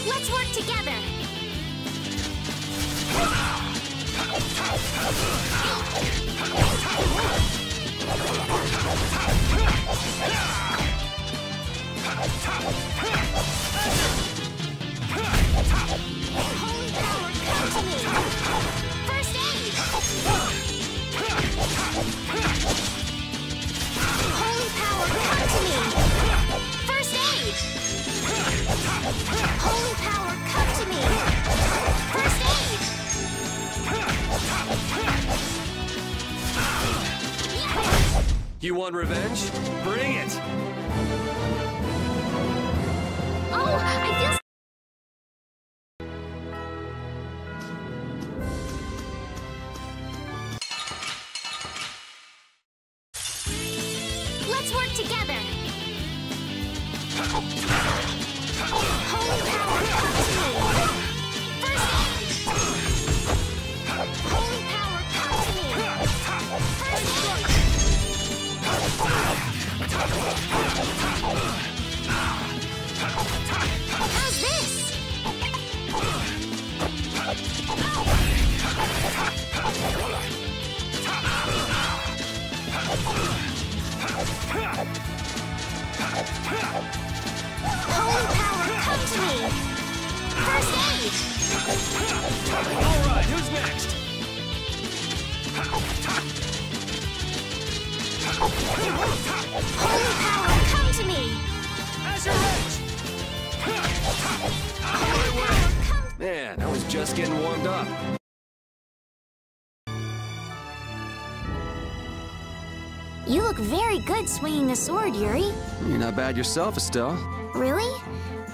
Let's work together! Holy power, come to me! First aid! Holy power, come to me! First aid! Holy power, come to me! First aid! You want revenge? Bring it! Oh, I feel... Let's work together! Holy power, come to me! First aid! Holy power, come to me! First aid! How's this? Holy power, come to me! First aid! Alright, who's next? Holy power, come to me! As your edge! Holy power, come... Man, I was just getting warmed up. You look very good swinging a sword, Yuri. You're not bad yourself, Estelle. Really?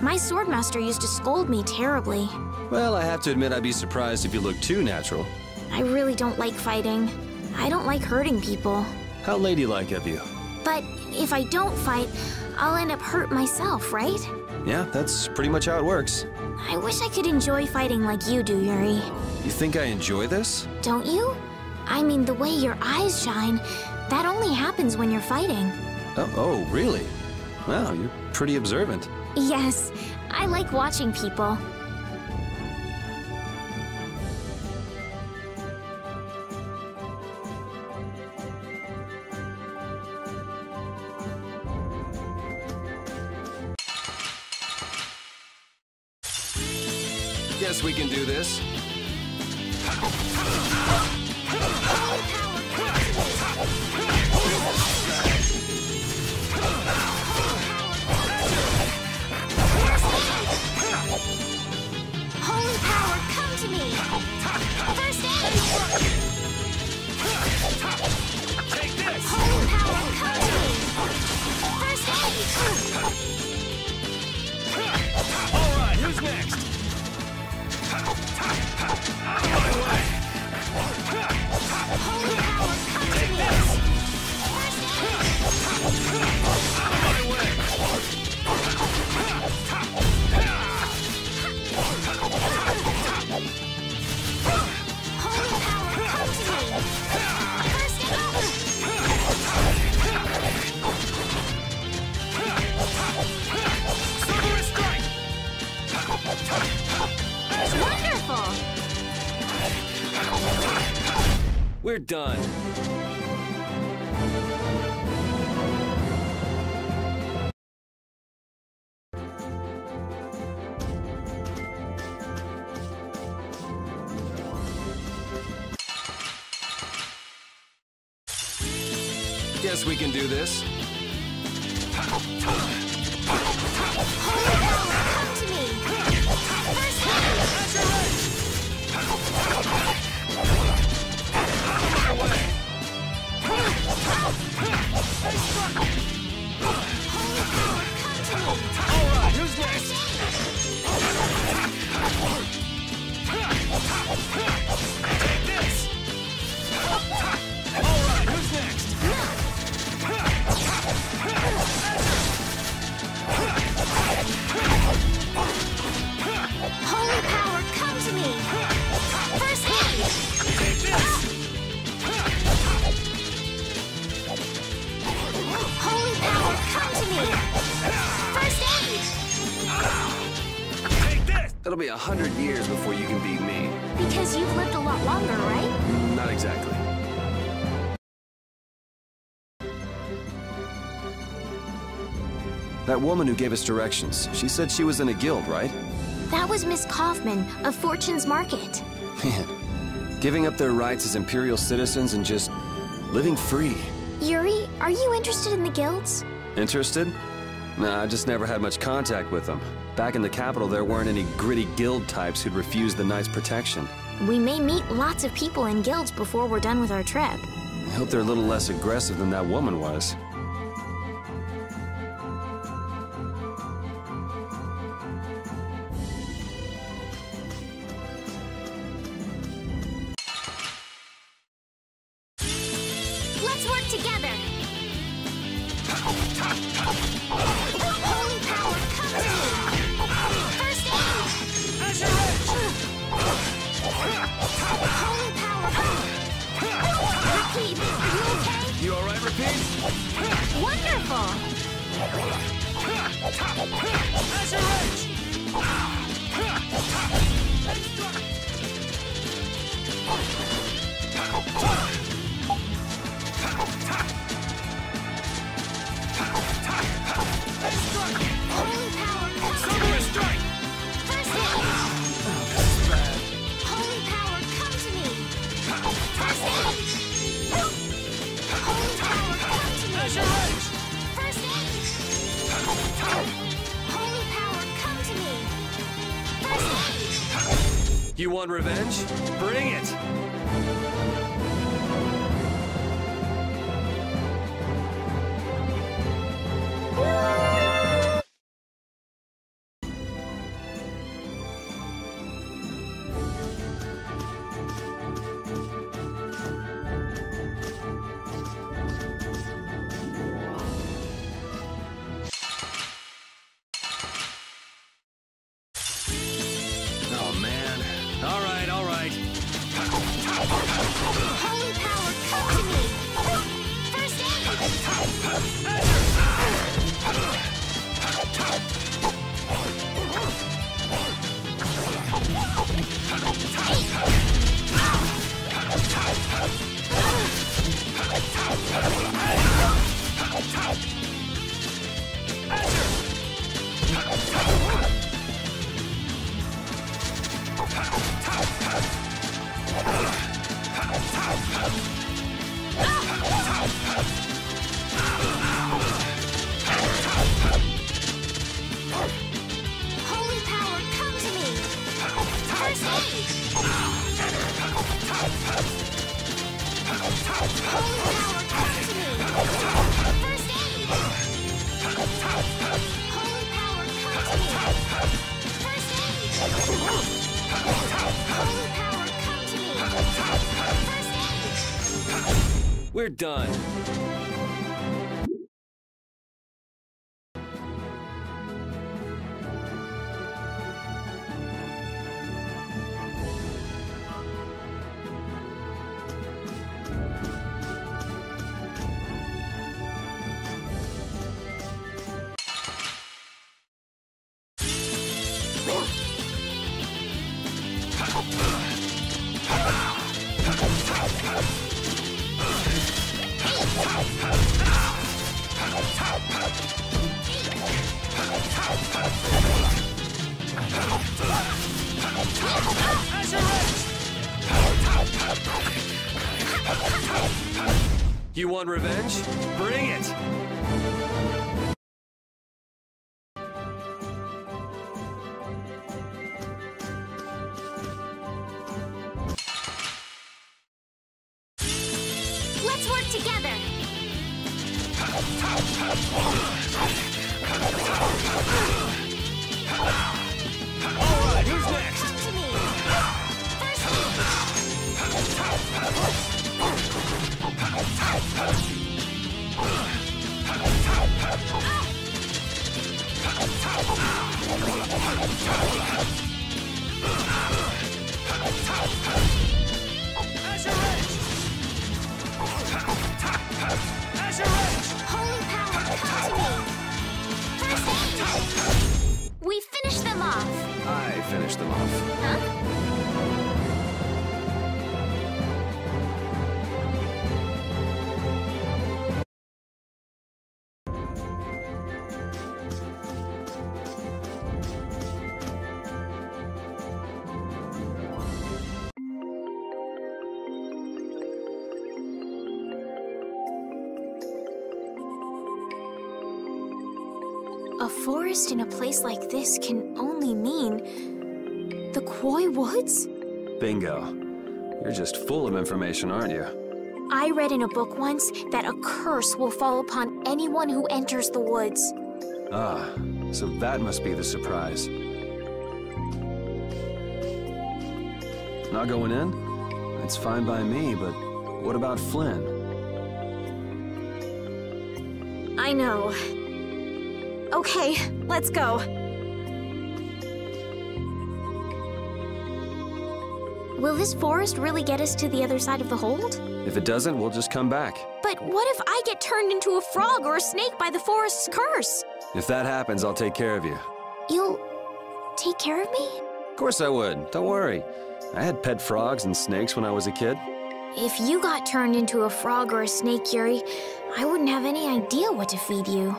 My swordmaster used to scold me terribly. Well, I have to admit I'd be surprised if you looked too natural. I really don't like fighting. I don't like hurting people. How ladylike of you. But if I don't fight, I'll end up hurt myself, right? Yeah, that's pretty much how it works. I wish I could enjoy fighting like you do, Yuri. You think I enjoy this? Don't you? I mean, the way your eyes shine, that only happens when you're fighting. Oh, really? Wow, you're pretty observant. Yes, I like watching people. Guess we can do this. Holy power, come to me! First aid! Take this! Holy power, come to me! First aid! Alright, who's next? My way! Holy power, come to me! First aid! My way! Holy power, come to me! First aid! Silver strike! Wonderful! We're done. Guess we can do this. Holy power, come to me! First aid! My way! Holy power, come to me! Alright, who's next? Take this! Alright, who's next? It'll be 100 years before you can beat me. Because you've lived a lot longer, right? Not exactly. That woman who gave us directions, she said she was in a guild, right? That was Miss Kaufman of Fortune's Market. Man, giving up their rights as Imperial citizens and just living free. Yuri, are you interested in the guilds? Interested? Nah, I just never had much contact with them. Back in the capital, there weren't any gritty guild types who'd refuse the Knight's protection. We may meet lots of people in guilds before we're done with our trip. I hope they're a little less aggressive than that woman was. Let's work together! Holy power, come to me! First aid! Holy power! Repeat, are you okay? You alright, Repeat? Wonderful! Holy power, come to me! Strike! First aid! Holy power, come to me! First aid! Holy power, come to me! First aid! Holy power, come to me! First aid! You want revenge? Bring it! Oh man. Alright, alright. Holy power, come to me! First aid! Holy power, come to me! First aid! Holy power, come to me! First aid! Holy power, come to me! First aid! Holy power, come to me! First aid! We're done. You want revenge? Bring it! Let's work together! Alright, who's next? Come to me! First Holy power, come to me! A forest in a place like this can only mean the Quoi Woods? Bingo. You're just full of information, aren't you? I read in a book once that a curse will fall upon anyone who enters the woods. Ah, so that must be the surprise. Not going in? It's fine by me, but what about Flynn? I know. Okay, let's go. Will this forest really get us to the other side of the hold? If it doesn't, we'll just come back. But what if I get turned into a frog or a snake by the forest's curse? If that happens, I'll take care of you. You'll take care of me? Of course I would. Don't worry. I had pet frogs and snakes when I was a kid. If you got turned into a frog or a snake, Yuri, I wouldn't have any idea what to feed you.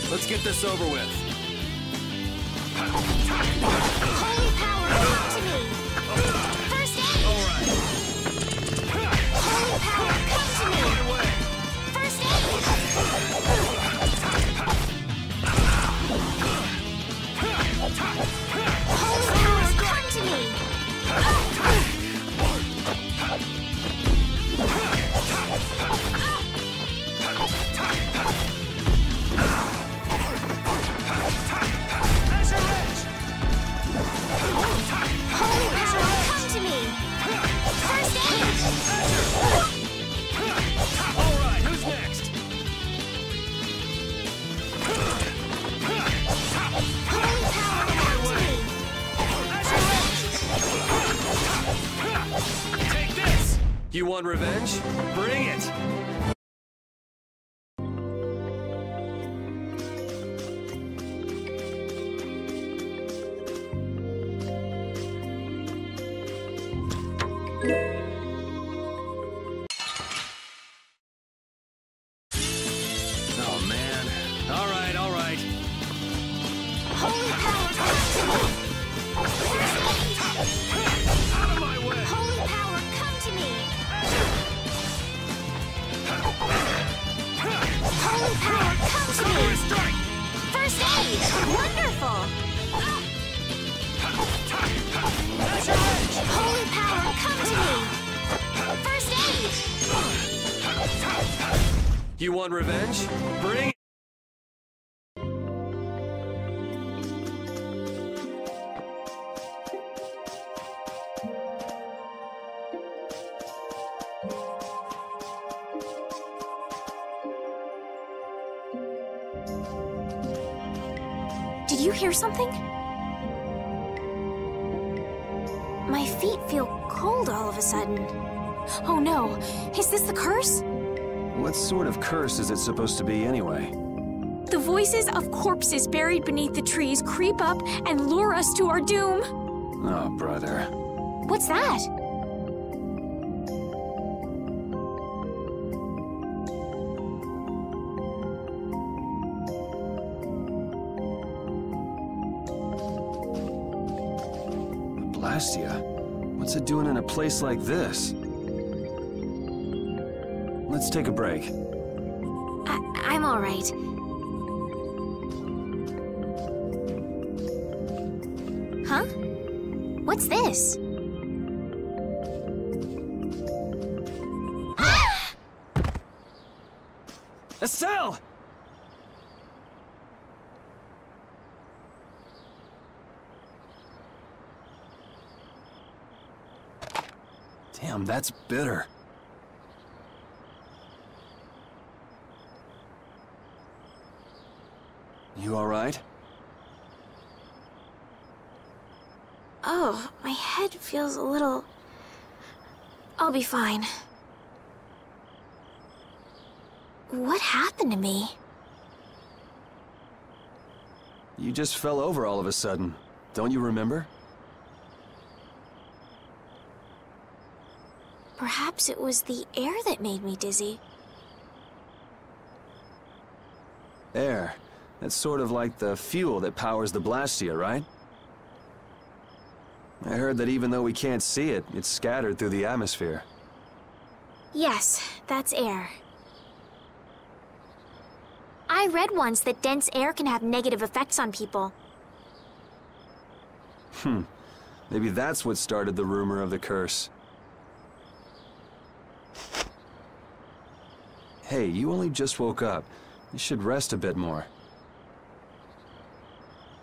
Let's get this over with. Holy power, come to me! First aid! Alright. Holy power, come to me! First aid! Holy power, come to me! Holy power, come to me! First aid! Alright, who's next? Holy power, come to me! Take this! You want revenge? Bring it! Oh, man. Alright, alright. Holy power, come to me! First aid! Out of my way! Holy power, come to me! Holy power, come to me! Strike! First aid! Wonderful! Holy power, come to me! First aid! You want revenge? Bring it! Did you hear something? My feet feel cold all of a sudden. Oh no, is this the curse? What sort of curse is it supposed to be anyway? The voices of corpses buried beneath the trees creep up and lure us to our doom. Oh, brother. What's that? Blastia? What's it doing in a place like this? Let's take a break. I'm all right. Huh? What's this? Estelle! Damn, that's bitter. You all right? Oh, my head feels a little... I'll be fine. What happened to me? You just fell over all of a sudden. Don't you remember? Perhaps it was the air that made me dizzy. Air. That's sort of like the fuel that powers the Blastia, right? I heard that even though we can't see it, it's scattered through the atmosphere. Yes, that's air. I read once that dense air can have negative effects on people. Maybe that's what started the rumor of the curse. Hey, you only just woke up. You should rest a bit more.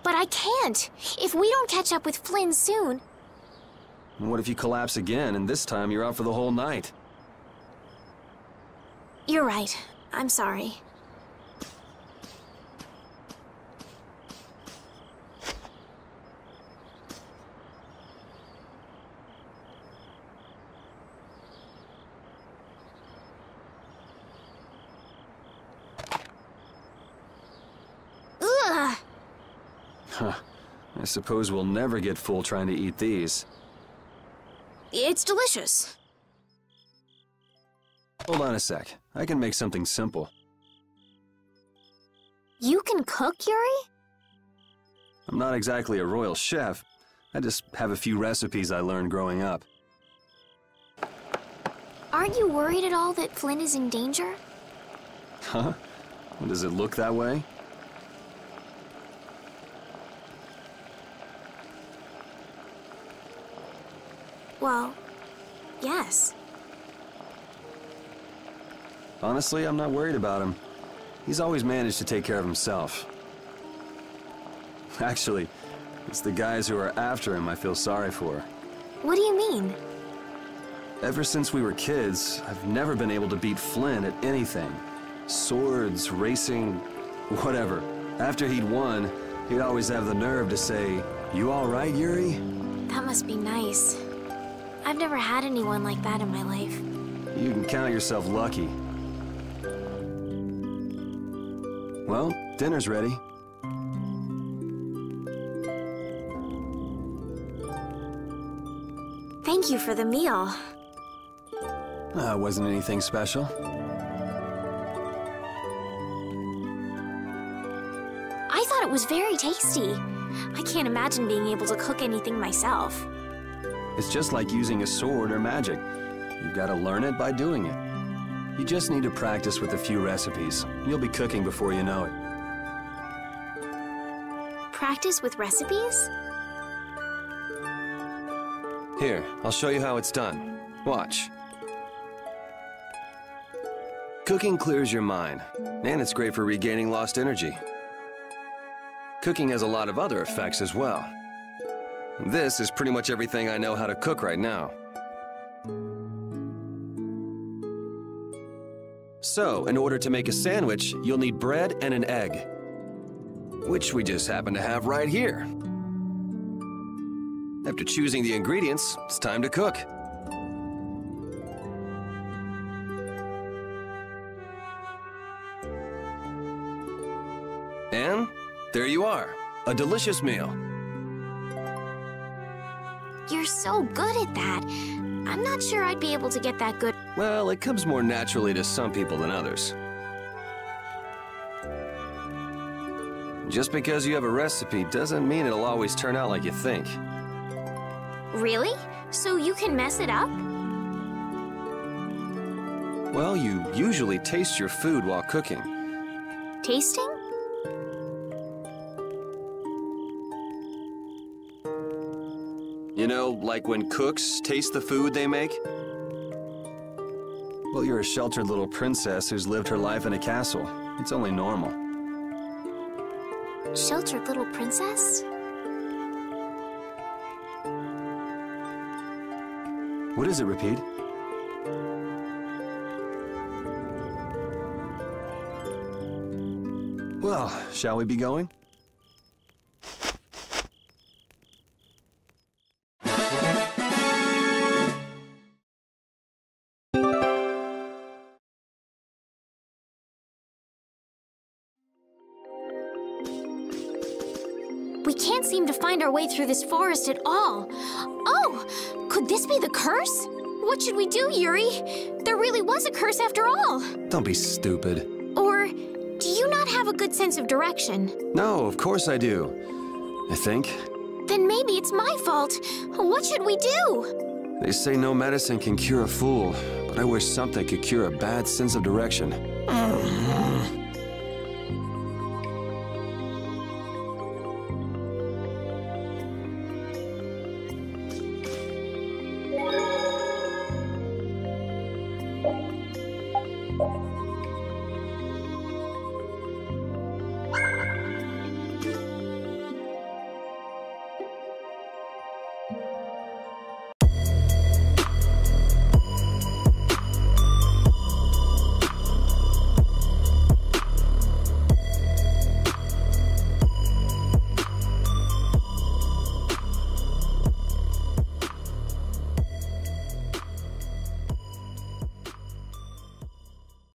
But I can't! If we don't catch up with Flynn soon... And what if you collapse again, and this time you're out for the whole night? You're right. I'm sorry. Ugh! Huh. I suppose we'll never get full trying to eat these. It's delicious. Hold on a sec. I can make something simple. You can cook, Yuri? I'm not exactly a royal chef. I just have a few recipes I learned growing up. Aren't you worried at all that Flynn is in danger? Huh? Does it look that way? Well, yes. Honestly, I'm not worried about him. He's always managed to take care of himself. Actually, it's the guys who are after him I feel sorry for. What do you mean? Ever since we were kids, I've never been able to beat Flynn at anything. Swords, racing, whatever. After he'd won, he'd always have the nerve to say, "You all right, Yuri?" That must be nice. I've never had anyone like that in my life. You can count yourself lucky. Well, dinner's ready. Thank you for the meal. Wasn't anything special. I thought it was very tasty. I can't imagine being able to cook anything myself. It's just like using a sword or magic. You've got to learn it by doing it. You just need to practice with a few recipes. You'll be cooking before you know it. Practice with recipes? Here, I'll show you how it's done. Watch. Cooking clears your mind, and it's great for regaining lost energy. Cooking has a lot of other effects as well. This is pretty much everything I know how to cook right now. So, in order to make a sandwich, you'll need bread and an egg, which we just happen to have right here. After choosing the ingredients, it's time to cook. And there you are, a delicious meal. You're so good at that. I'm not sure I'd be able to get that good. Well, it comes more naturally to some people than others. Just because you have a recipe doesn't mean it'll always turn out like you think. Really? So you can mess it up? Well, you usually taste your food while cooking. Tasting? You know, like when cooks taste the food they make? Well, you're a sheltered little princess who's lived her life in a castle. It's only normal. Sheltered little princess? What is it, Repeat? Well, shall we be going? We can't seem to find our way through this forest at all. Oh! Could this be the curse? What should we do, Yuri? There really was a curse after all. Don't be stupid. Or do you not have a good sense of direction? No, of course I do. I think. Then maybe it's my fault. What should we do? They say no medicine can cure a fool, but I wish something could cure a bad sense of direction.